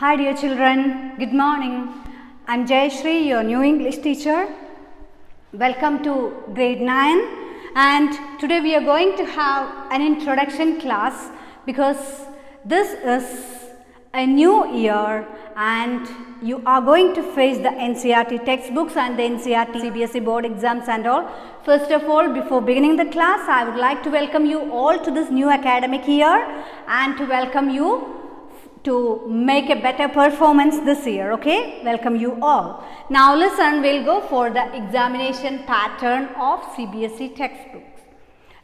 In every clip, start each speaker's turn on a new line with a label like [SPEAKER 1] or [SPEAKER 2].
[SPEAKER 1] Hi dear children, good morning. I'm Jayashree, your new English teacher. Welcome to grade 9 and today we are going to have an introduction class because this is a new year and you are going to face the NCERT textbooks and the NCERT CBSE board exams and all. First of all, before beginning the class, I would like to welcome you all to this new academic year and to welcome you to make a better performance this year, okay? Welcome you all. Now listen, we'll go for the examination pattern of CBSE textbooks.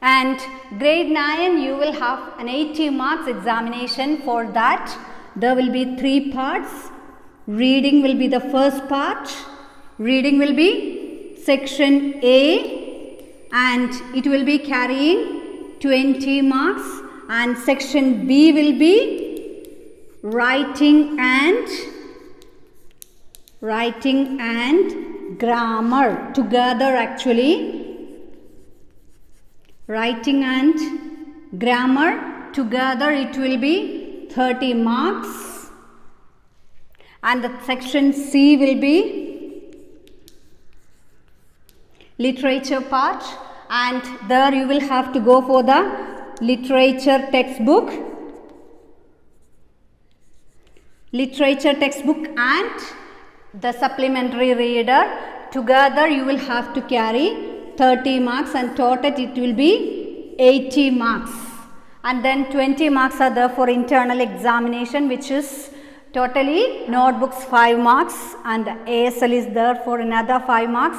[SPEAKER 1] And grade 9, you will have an 80 marks examination. For that, there will be 3 parts. Reading will be the first part. Reading will be section A and it will be carrying 20 marks. And section B will be writing and grammar together actually. Writing and grammar together, it will be 30 marks. And the section C will be literature part and there you will have to go for the literature textbook. Literature textbook and the supplementary reader together you will have to carry 30 marks and total it will be 80 marks and then 20 marks are there for internal examination which is totally notebooks 5 marks and ASL is there for another 5 marks.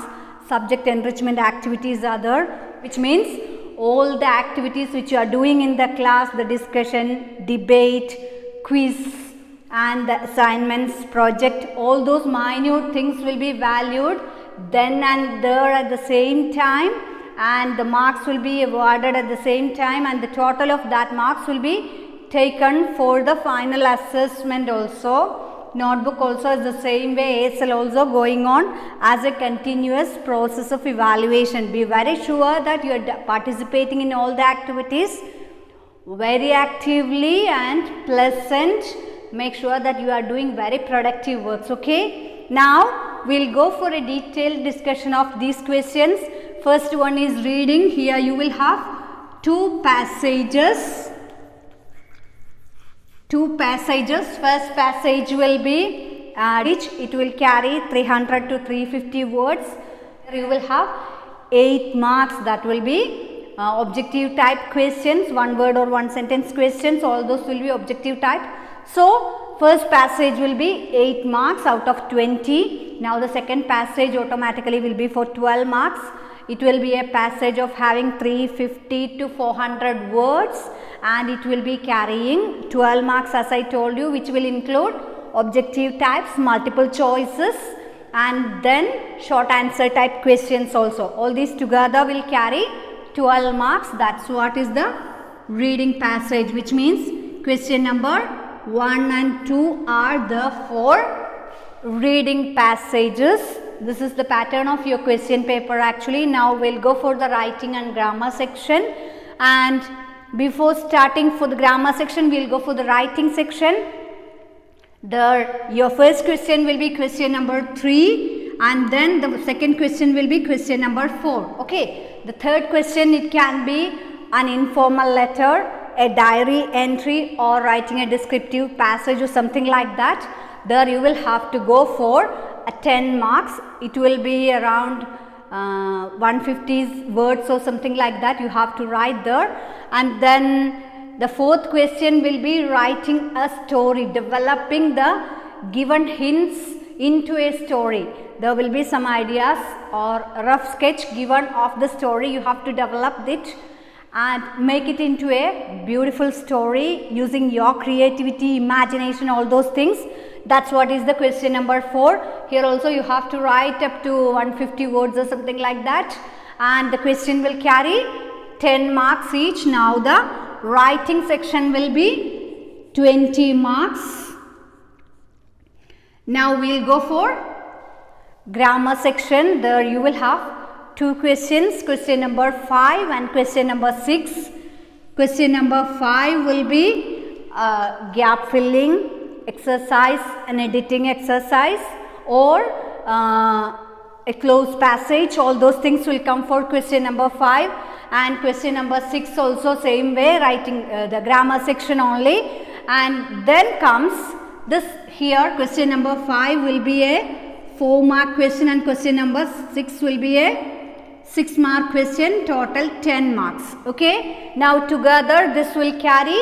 [SPEAKER 1] Subject enrichment activities are there, which means all the activities which you are doing in the class, the discussion, debate, quiz and the assignments, project, all those minute things will be valued then and there at the same time and the marks will be awarded at the same time and the total of that marks will be taken for the final assessment also. Notebook also is the same way, ASL also going on as a continuous process of evaluation. Be very sure that you are participating in all the activities very actively and pleasant. Make sure that you are doing very productive works, okay? Now, we will go for a detailed discussion of these questions. First one is reading. Here you will have 2 passages. 2 passages. First passage will be which it will carry 300 to 350 words. You will have 8 marks. That will be objective type questions, 1 word or 1 sentence questions. All those will be objective type. So, first passage will be 8 marks out of 20. Now, the second passage automatically will be for 12 marks. It will be a passage of having 350 to 400 words and it will be carrying 12 marks as I told you, which will include objective types, multiple choices and then short answer type questions also. All these together will carry 12 marks. That's what is the reading passage, which means question number 1 and 2 are the 4 reading passages. This is the pattern of your question paper actually. Now we'll go for the writing and grammar section and before starting for the grammar section, we'll go for the writing section. Your first question will be question number 3 and then the second question will be question number 4. Okay. The third question, it can be an informal letter, a diary entry or writing a descriptive passage or something like that. There you will have to go for 10 marks. It will be around 150 words or something like that you have to write there. And then the fourth question will be writing a story, developing the given hints into a story. There will be some ideas or a rough sketch given of the story. You have to develop it and make it into a beautiful story using your creativity, imagination, all those things. That's what is the question number 4. Here also you have to write up to 150 words or something like that and the question will carry 10 marks each. Now the writing section will be 20 marks. Now we will go for grammar section. There you will have 2 questions, question number 5 and question number 6. Question number 5 will be gap filling exercise, an editing exercise, or a closed passage. All those things will come for question number 5, and question number 6 also same way, writing the grammar section only. And then comes this here, question number 5 will be a 4-mark question, and question number 6 will be a 6-mark question, total 10 marks. Okay. Now together this will carry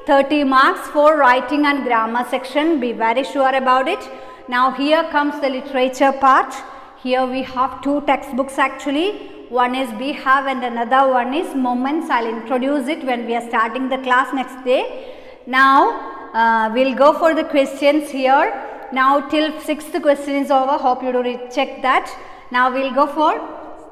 [SPEAKER 1] 30 marks for writing and grammar section. Be very sure about it. Now here comes the literature part. Here we have 2 textbooks actually. One is Beehive and another one is Moments. I'll introduce it when we are starting the class next day. Now we'll go for the questions here. Now till 6th question is over. Hope you do check that. Now we'll go for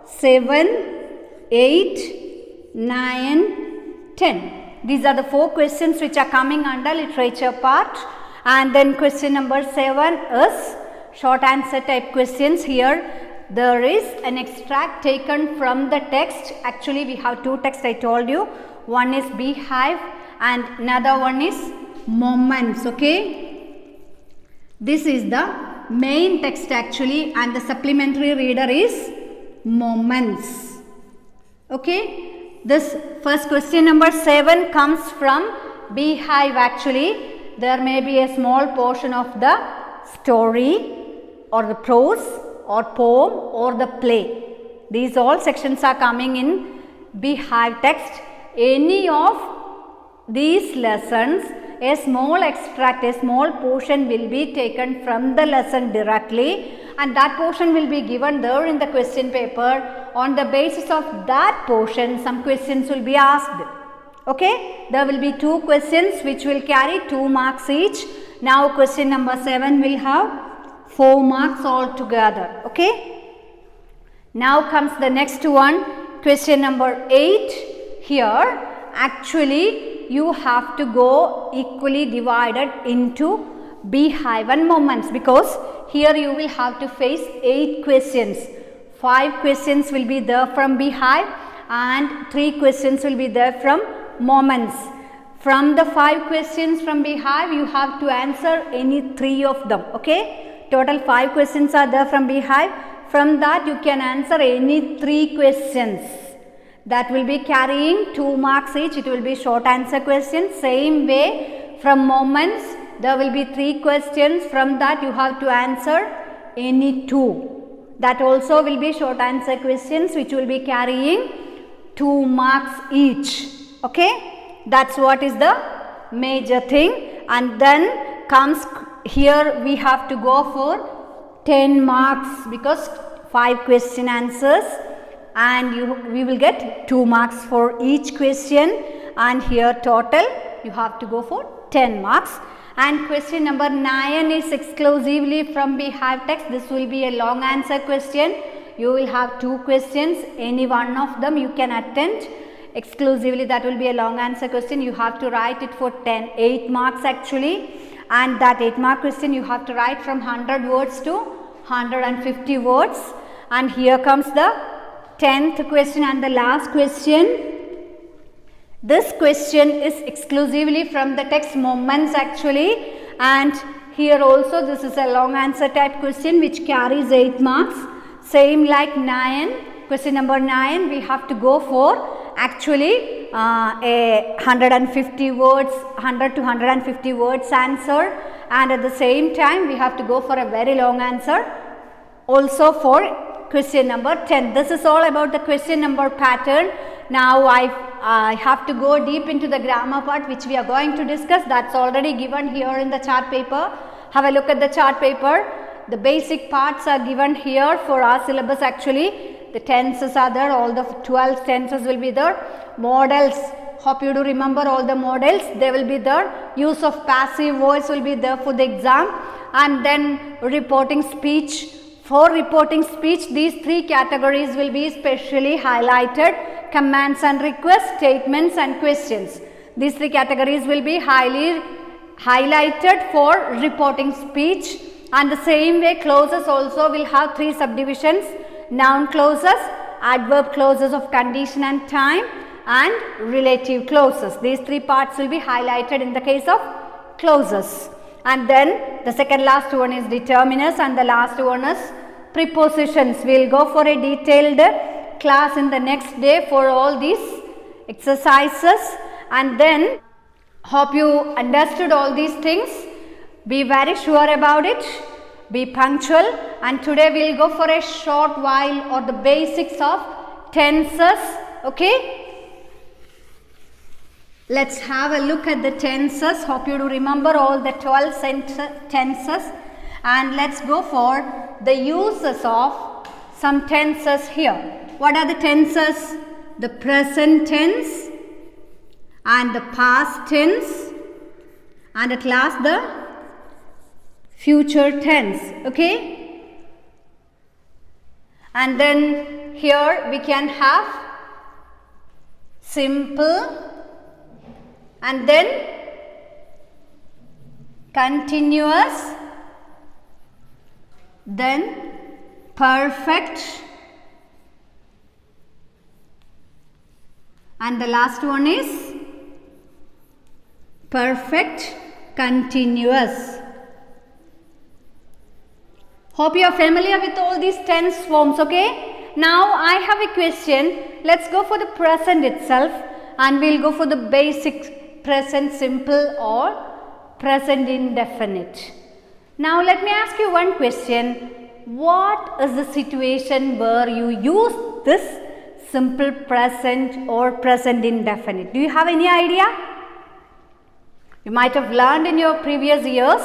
[SPEAKER 1] 7, 8, 9, 10. These are the 4 questions which are coming under literature part. And then question number 7 is short answer type questions. Here there is an extract taken from the text. Actually we have 2 texts, I told you. One is Beehive and another one is Moments. Okay. This is the main text actually, and the supplementary reader is Moments. Okay. This first question number 7 comes from Beehive actually. There may be a small portion of the story or the prose or poem or the play. These all sections are coming in Beehive text. Any of these lessons, a small extract, a small portion will be taken from the lesson directly, and that portion will be given there in the question paper. On the basis of that portion, some questions will be asked. Okay, there will be 2 questions which will carry 2 marks each. Now question number 7 will have 4 marks altogether. Okay. Now comes the next one, question number 8. Here actually you have to go equally divided into Beehive and Moments, because here you will have to face 8 questions. 5 questions will be there from Beehive and 3 questions will be there from Moments. From the 5 questions from Beehive, you have to answer any 3 of them. Okay. Total 5 questions are there from Beehive. From that you can answer any 3 questions. That will be carrying 2 marks each. It will be short answer questions. Same way from Moments, there will be 3 questions. From that you have to answer any 2. That also will be short answer questions which will be carrying 2 marks each. Okay. That's what is the major thing. And then comes here we have to go for 10 marks, because 5 question answers, and we will get 2 marks for each question, and here total you have to go for 10 marks. And question number 9 is exclusively from Beehive text. This will be a long answer question. You will have 2 questions. Any one of them you can attempt exclusively. That will be a long answer question. You have to write it for 8 marks actually. And that 8 mark question you have to write from 100 words to 150 words. And here comes the 10th question and the last question. This question is exclusively from the text Moments actually, and here also this is a long answer type question which carries 8 marks. Same like 9, question number 9 we have to go for actually a 150 words, 100 to 150 words answer, and at the same time we have to go for a very long answer also for question number 10. This is all about the question number pattern. Now I have to go deep into the grammar part which we are going to discuss. That's already given here in the chart paper. Have a look at the chart paper. The basic parts are given here for our syllabus actually. The tenses are there, all the 12 tenses will be there. Models, hope you do remember all the models, they will be there. Use of passive voice will be there for the exam. And then reporting speech. For reporting speech, these 3 categories will be specially highlighted: commands and requests, statements and questions. These 3 categories will be highly highlighted for reporting speech. And the same way clauses also will have 3 subdivisions: noun clauses, adverb clauses of condition and time, and relative clauses. These 3 parts will be highlighted in the case of clauses. And then the second last one is determiners, and the last one is prepositions. We will go for a detailed class in the next day for all these exercises, and then hope you understood all these things. Be very sure about it. Be punctual, and today we will go for a short while or the basics of tenses. Okay. Let's have a look at the tenses. Hope you do remember all the 12 tenses, and let's go for the uses of some tenses here. What are the tenses? The present tense and the past tense, and at last the future tense. Okay. And then here we can have simple, and then continuous, then perfect, and the last one is perfect continuous. Hope you are familiar with all these tense forms. Okay. Now I have a question. Let's go for the present itself, and we'll go for the basic present simple or present indefinite. Now let me ask you one question. What is the situation where you use this simple present or present indefinite? Do you have any idea? You might have learned in your previous years.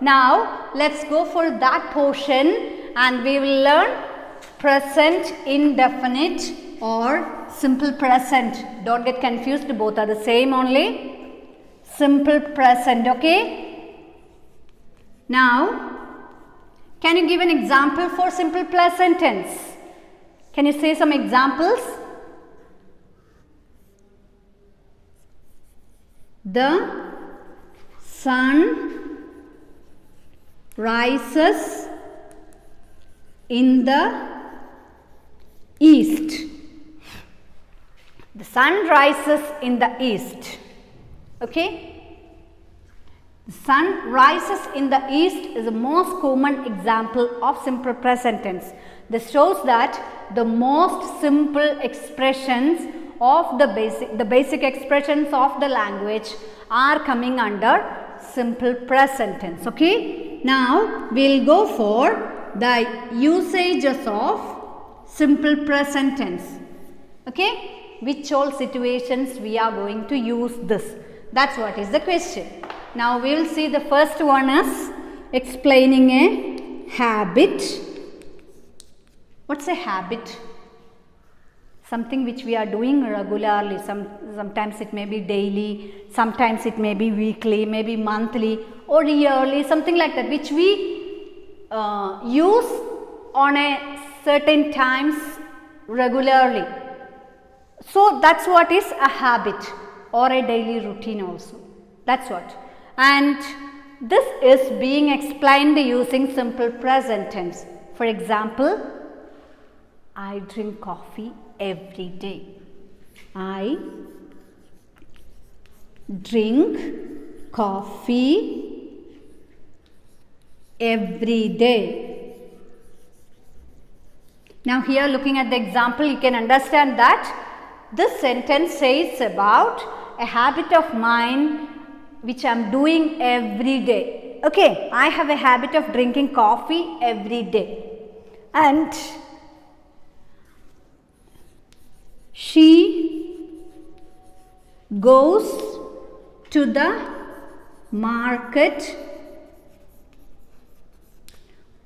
[SPEAKER 1] Now let's go for that portion, and we will learn present indefinite or simple present. Don't get confused, both are the same only. Simple present. Okay. Now can you give an example for simple present tense? Can you say some examples? The sun rises in the east. The sun rises in the east. Okay. The sun rises in the east is the most common example of simple present tense. This shows that the most simple expressions of the basic expressions of the language are coming under simple present tense. Okay. Now we will go for the usages of simple present tense. Okay. Which all situations we are going to use this? That's what is the question. Now we will see the first one is explaining a habit. What's a habit? Something which we are doing regularly. Sometimes it may be daily, sometimes it may be weekly, maybe monthly or yearly, something like that, which we use on a certain times regularly. So that's what is a habit or a daily routine also. That's what. And this is being explained using simple present tense. For example, I drink coffee every day. I drink coffee every day. Now here, looking at the example, you can understand that this sentence says about a habit of mine which I am doing every day. Okay, I have a habit of drinking coffee every day, and she goes to the market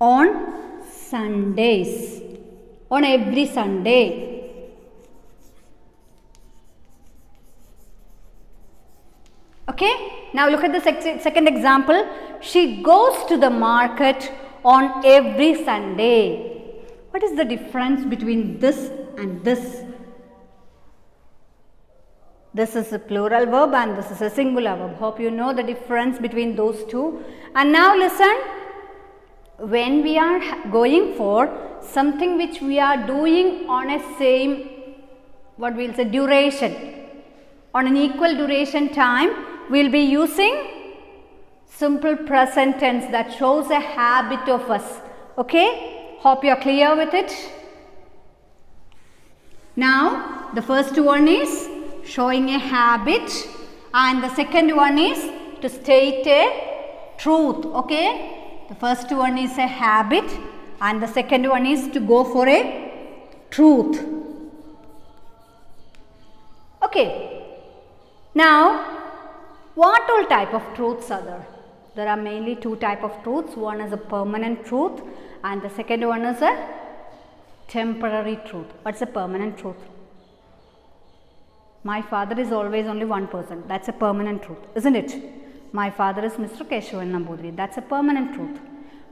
[SPEAKER 1] on Sundays, on every Sunday. Okay, now look at the second example. She goes to the market on every Sunday. What is the difference between this and this? This is a plural verb and this is a singular verb. Hope you know the difference between those two. And now listen, when we are going for something which we are doing on a same, what we will say, duration, on an equal duration time, we will be using simple present tense that shows a habit of us. Okay, hope you are clear with it. Now the first one is showing a habit and the second one is to state a truth. Okay, the first one is a habit and the second one is to go for a truth. Okay, now what all type of truths are there? There are mainly two type of truths. One is a permanent truth and the second one is a temporary truth. What's a permanent truth? My father is always only one person. That's a permanent truth, isn't it? My father is Mr. Keshavan Namboothiri. That's a permanent truth.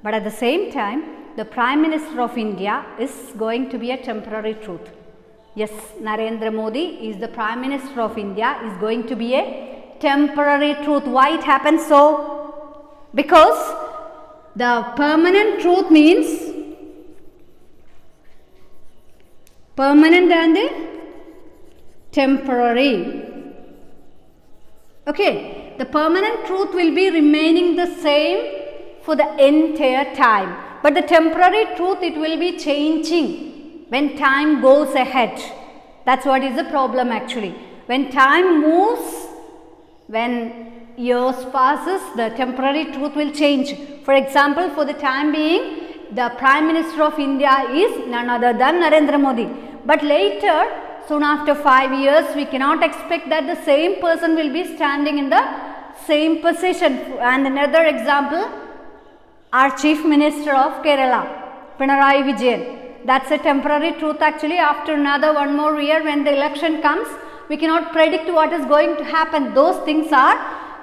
[SPEAKER 1] But at the same time, the Prime Minister of India is going to be a temporary truth. Yes, Narendra Modi is the Prime Minister of India, is going to be a temporary truth. Why it happens so? Because the permanent truth means permanent and temporary. Okay, the permanent truth will be remaining the same for the entire time, but the temporary truth, it will be changing when time goes ahead. That's what is the problem actually. When time moves, when years passes, the temporary truth will change. For example, for the time being, the Prime Minister of India is none other than Narendra Modi. But later, soon after 5 years, we cannot expect that the same person will be standing in the same position. And another example, our Chief Minister of Kerala, Pinarayi Vijayan. That's a temporary truth actually. After another one more year, when the election comes, we cannot predict what is going to happen. Those things are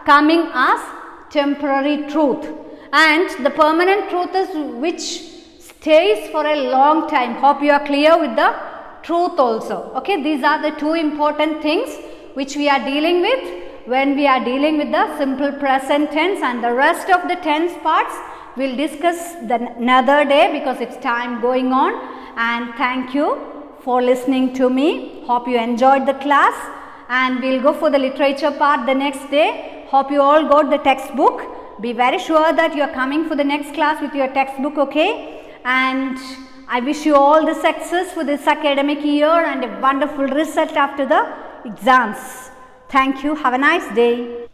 [SPEAKER 1] coming as temporary truth. And the permanent truth is which stays for a long time. Hope you are clear with the truth also. Okay, these are the two important things which we are dealing with when we are dealing with the simple present tense, and the rest of the tense parts we'll discuss another day because it's time going on. And thank you for listening to me. Hope you enjoyed the class, and we'll go for the literature part the next day. Hope you all got the textbook. Be very sure that you are coming for the next class with your textbook, okay? And I wish you all the success for this academic year and a wonderful result after the exams. Thank you. Have a nice day.